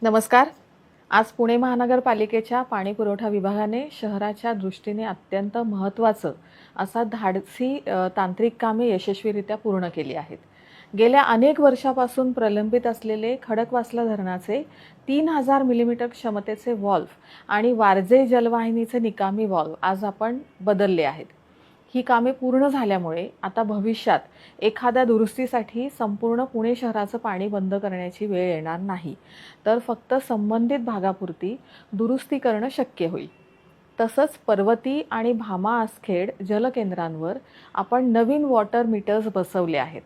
नमस्कार. आज पुणे महानगरपालिकेच्या पाणी पुरवठा विभागाने शहराच्या दृष्टीने अत्यंत महत्त्वाचं असा धाडसी तांत्रिक कामे यशस्वीरित्या पूर्ण केली आहेत. गेल्या अनेक वर्षापासून प्रलंबित असलेले खडकवासला धरणाचे 3000 मिलीमीटर क्षमतेचे व्हॉल्व्ह आणि वारजे जलवाहिनीचे निकामी व्हॉल्व्ह आज आपण बदलले आहेत. ही कामे पूर्ण झाल्यामुळे आता भविष्यात एखाद्या दुरुस्तीसाठी संपूर्ण पुणे शहराचं पाणी बंद करण्याची वेळ येणार नाही, तर फक्त संबंधित भागापुरती दुरुस्ती करणं शक्य होईल. तसंच पर्वती आणि भामा आसखेड जलकेंद्रांवर आपण नवीन वॉटर मीटर्स बसवले आहेत.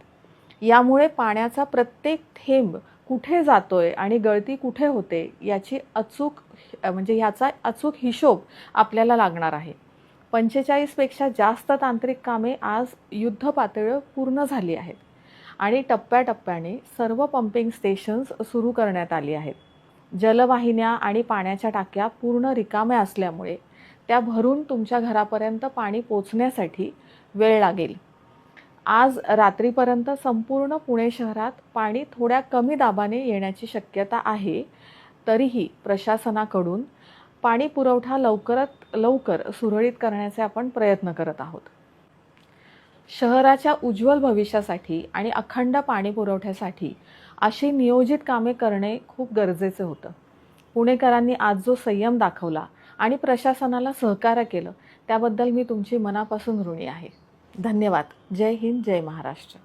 यामुळे पाण्याचा प्रत्येक थेंब कुठे जातोय आणि गळती कुठे होते याची ह्याचा अचूक हिशोब आपल्याला लागणार आहे. 45 पेक्षा जास्त तांत्रिक कामे आज युद्ध पातळीवर पूर्ण झाली आहेत आणि टप्प्याटप्प्याने सर्व पंपिंग स्टेशन्स सुरू करण्यात आली आहेत. जलवाहिन्या आणि पाण्याच्या टाक्या पूर्ण रिकाम्या असल्यामुळे त्या भरून तुमच्या घरापर्यंत पाणी पोचण्यासाठी वेळ लागेल. आज रात्रीपर्यंत संपूर्ण पुणे शहरात पाणी थोड्या कमी दाबाने येण्याची शक्यता आहे. तरीही प्रशासनाकडून पाणी पुरवठा लवकरात लवकर सुरळीत करण्याचे आपण प्रयत्न करत आहोत. शहराच्या उज्ज्वल भविष्यासाठी आणि अखंड पाणी पुरवठ्यासाठी अशी नियोजित कामे करणे खूप गरजेचे होतं. पुणेकरांनी आज जो संयम दाखवला आणि प्रशासनाला सहकार्य केलं त्याबद्दल मी तुमची मनापासून ऋणी आहे. धन्यवाद. जय हिंद, जय महाराष्ट्र.